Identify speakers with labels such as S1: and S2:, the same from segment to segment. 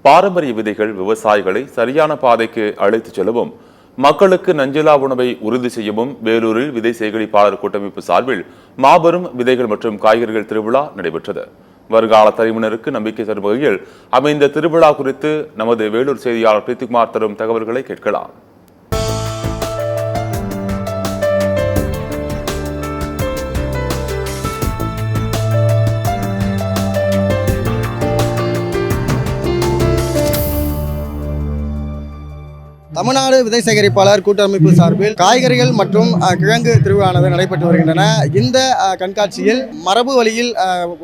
S1: பாரம்பரிய விதைகள் விவசாயிகளை சரியான பாதைக்கு அழைத்துச் செல்லவும் மக்களுக்கு நஞ்சில்லா உணவை உறுதி செய்யவும் வேலூரில் விதை சேகரிப்பாளர் கூட்டமைப்பு சார்பில் மாபெரும் விதைகள் மற்றும் காய்கறிகள் திருவிழா நடைபெற்றது. வருங்கால தலைமுறையினருக்கு நம்பிக்கை தரும் வகையில் அமைந்த திருவிழா குறித்து நமது வேலூர் செய்தியாளர் பிரீத்திகுமார் தரும் தகவல்களை கேட்கலாம்.
S2: தமிழ்நாடு விதை சேகரிப்பாளர் கூட்டமைப்பு சார்பில் காய்கறிகள் மற்றும் கிழங்கு திருவிழானது நடைபெற்று வருகின்றன. இந்த கண்காட்சியில் மரபு வழியில்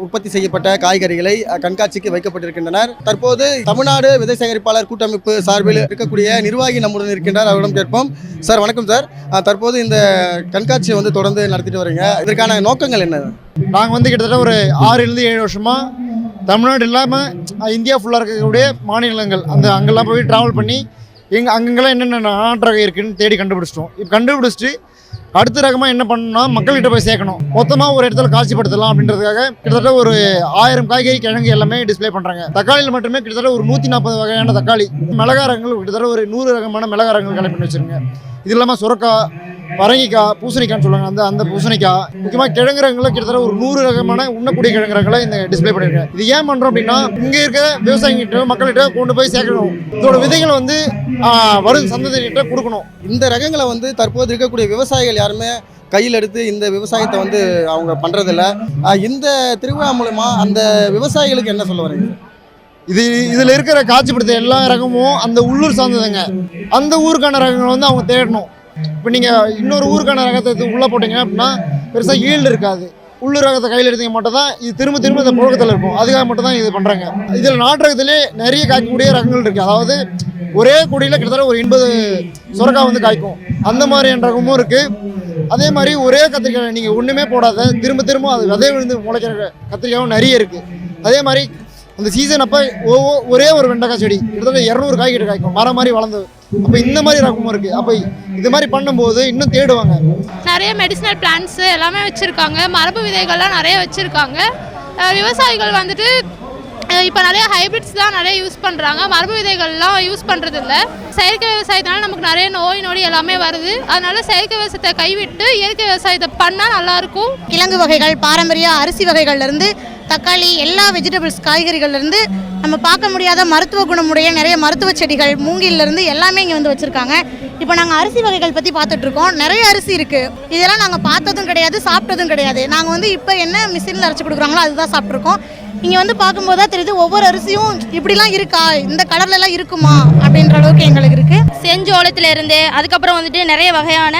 S2: உற்பத்தி செய்யப்பட்ட காய்கறிகளை கண்காட்சிக்கு வைக்கப்பட்டிருக்கின்றனர். தற்போது தமிழ்நாடு விதை சேகரிப்பாளர் கூட்டமைப்பு சார்பில் இருக்கக்கூடிய நிர்வாகி நம்முடன் இருக்கின்றார். அவரிடம் கேட்போம். சார் வணக்கம் சார். தற்போது இந்த கண்காட்சியை தொடர்ந்து நடத்திட்டு வரீங்க. இதற்கான நோக்கங்கள் என்ன?
S3: நாங்கள் கிட்டத்தட்ட ஒரு 6-7 வருஷமாக தமிழ்நாடு இல்லாமல் இந்தியா ஃபுல்லாக இருக்கக்கூடிய மாநிலங்கள் அங்கெல்லாம் போய் ட்ராவல் பண்ணி அங்கெல்லாம் என்னென்ன நாட்டு ரகம் இருக்குன்னு தேடி கண்டுபிடிச்சிட்டோம். இப்போ கண்டுபிடிச்சிட்டு அடுத்த ரகமாக என்ன பண்ணணும்னா மக்கள்கிட்ட போய் சேர்க்கணும். மொத்தமாக ஒரு இடத்துல காட்சிப்படுத்தலாம் அப்படின்றதுக்காக கிட்டத்தட்ட ஒரு 1000 காய்கறி கிழங்கு எல்லாமே டிஸ்பிளே பண்ணுறாங்க. தக்காளியில் மட்டுமே கிட்டத்தட்ட ஒரு 140 வகையான தக்காளி, மிளகா ரகங்கள் கிட்டத்தட்ட ஒரு 100 ரகமான மிளகா ரகங்கள் கலெக்ட் பண்ணி வச்சுருங்க. இது இல்லாமல் சுரக்காய், பரங்கிக்காய், பூசணிக்காய்னு சொல்லுவாங்க. அந்த பூசணிக்காய் முக்கியமாக கிழங்கு ரகங்களை கிட்டத்தட்ட ஒரு 100 ரகமான உண்ணக்கூடிய கிழங்கு ரகங்களை இந்த டிஸ்பிளே பண்ணியிருக்கேன். இது ஏன் பண்ணுறோம் அப்படின்னா இங்கே இருக்க விவசாயிகிட்ட மக்கள்கிட்ட கொண்டு போய் சேர்க்கணும். இதோட விதைகளை வரும் சந்ததிகிட்ட கொடுக்கணும்.
S2: இந்த ரகங்களை தற்போது இருக்கக்கூடிய விவசாயிகள் யாருமே கையில் எடுத்து இந்த விவசாயத்தை அவங்க பண்ணுறதில்ல. இந்த திருவிழா மூலமா அந்த விவசாயிகளுக்கு என்ன சொல்ல வரீங்க?
S3: இதில் இருக்கிற காட்சிப்படுத்த எல்லா ரகமும் அந்த உள்ளூர் சார்ந்ததுங்க. அந்த ஊருக்கான ரகங்களை அவங்க தேடணும். இப்போ நீங்கள் இன்னொரு ஊருக்கான ரகத்தை உள்ளே போட்டிங்க அப்படின்னா பெருசாக ஈல்டு இருக்காது. உள்ளூர் ரகத்தை கையில் எடுத்தீங்க மட்டும் தான் இது திரும்ப இந்த புழக்கத்தில் இருக்கும். அதுக்காக மட்டும் தான் இது பண்ணுறாங்க. இதில் நாட்டு ரகத்திலே நிறைய காய்க்கக்கூடிய ரகங்கள் இருக்குது. அதாவது ஒரே கொடியில் கிட்டத்தட்ட ஒரு 80 சுரக்காய் காய்க்கும். அந்த மாதிரியான ரகமும் இருக்குது. அதே மாதிரி ஒரே கத்திரிக்காய் நீங்கள் ஒன்றுமே போடாத திரும்ப அது விதை விழுந்து முளைக்கிற கத்திரிக்காயும் நிறைய இருக்குது. அதே மாதிரி அந்த சீசன் அப்போ ஒரே ஒரு வெண்டைக்காய் செடி கிட்டத்தட்ட 200 காய்கிட்ட காய்க்கும், மரம் மாதிரி வளர்ந்து. அப்போ இந்த மாதிரி ரகமும் இருக்குது. அப்போ இது மாதிரி பண்ணும்போது இன்னும் தேடுவாங்க.
S4: நிறைய மெடிசினல் பிளான்ட்ஸ் எல்லாமே வச்சுருக்காங்க. மரபு விதைகள்லாம் நிறைய வச்சுருக்காங்க. விவசாயிகள் இப்போ நிறைய ஹைபிரிட்ஸ் தான் நிறைய யூஸ் பண்ணுறாங்க. மரபு விதைகள்லாம் யூஸ் பண்ணுறது இல்லை. செயற்கை விவசாயத்தினால நமக்கு நிறைய நோய் எல்லாமே வருது. அதனால செயற்கை விவசாயத்தை கைவிட்டு இயற்கை விவசாயத்தை பண்ணால் நல்லாயிருக்கும்.
S5: கிழங்கு வகைகள், பாரம்பரிய அரிசி வகைகள்லேருந்து தக்காளி, எல்லா வெஜிடபிள்ஸ் காய்கறிகள்லேருந்து நம்ம பார்க்க முடியாத மருத்துவ குணமுடைய நிறைய மருத்துவ செடிகள், மூங்கிலிருந்து எல்லாமே இங்கே வச்சுருக்காங்க. இப்போ நாங்கள் அரிசி வகைகள் பற்றி பார்த்துட்ருக்கோம். நிறைய அரிசி இருக்குது. இதெல்லாம் நாங்கள் பார்த்ததும் கிடையாது, சாப்பிட்டதும் கிடையாது. நாங்கள் இப்போ என்ன மிஷினில் அரைச்சி கொடுக்குறாங்களோ அதுதான் சாப்பிட்ருக்கோம். இங்கே பார்க்கும்போது தான் தெரியுது ஒவ்வொரு அரிசியும் இப்படிலாம் இருக்கா, இந்த கலர்லலாம் இருக்குமா அப்படின்ற அளவுக்கு எங்களுக்கு இருக்குது.
S6: செஞ்சோளத்துலேருந்து அதுக்கப்புறம் நிறைய வகையான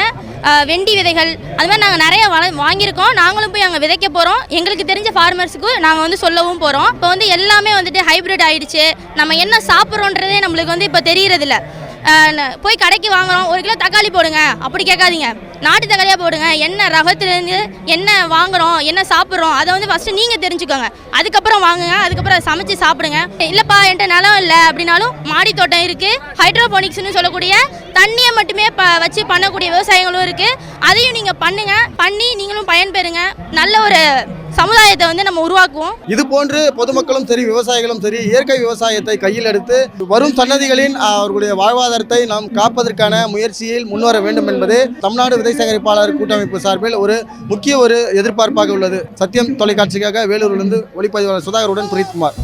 S6: வெண்டி விதைகள் அது மாதிரி நாங்கள் நிறைய வாங்கியிருக்கோம். நாங்களும் போய் அங்கே விதைக்க போகிறோம். எங்களுக்கு தெரிஞ்ச ஃபார்மர்ஸுக்கு நாங்கள் சொல்லவும் போகிறோம். இப்போ எல்லாமே ஹைப்ரிட் ஆகிடுச்சு. நம்ம என்ன சாப்பிட்றோன்றதே நம்மளுக்கு இப்போ தெரியறதில்ல. போய் கடைக்கு வாங்குறோம், 1 கிலோ தக்காளி போடுங்க அப்படி கேட்காதீங்க, நாட்டு தக்காளியாக போடுங்க. என்ன ரகத்துலேருந்து என்ன வாங்குறோம், என்ன சாப்பிட்றோம் அதை ஃபஸ்ட்டு நீங்கள் தெரிஞ்சுக்கோங்க. அதுக்கப்புறம் வாங்குங்க, அதுக்கப்புறம் அதை சமைச்சு சாப்பிடுங்க. இல்லைப்பா என்கிட்ட நிலம் இல்லை அப்படின்னாலும் மாடி தோட்டம் இருக்குது. ஹைட்ரோபோனிக்ஸ்னு சொல்லக்கூடிய தண்ணியை மட்டுமே வச்சு பண்ணக்கூடிய விவசாயங்களும் இருக்குது. அதையும் நீங்கள் பண்ணி நீங்களும் பயன்பெறுங்க. நல்ல ஒரு சமுதாயத்தை நம்ம உருவாக்குவோம்.
S2: இது போன்று பொதுமக்களும் சரி, விவசாயிகளும் சரி, இயற்கை விவசாயத்தை கையில் எடுத்து வரும் சன்னதிகளின் அவர்களுடைய வாழ்வாதாரத்தை நாம் காப்பதற்கான முயற்சியில் முன்வர வேண்டும் என்பது தமிழ்நாடு விதை சேகரிப்பாளர் கூட்டமைப்பு சார்பில் ஒரு முக்கிய எதிர்பார்ப்பாக உள்ளது. சத்தியம் தொலைக்காட்சிக்காக வேலூரிலிருந்து ஒளிப்பதிவாளர் சுதாகருடன் பிரீத்குமார்.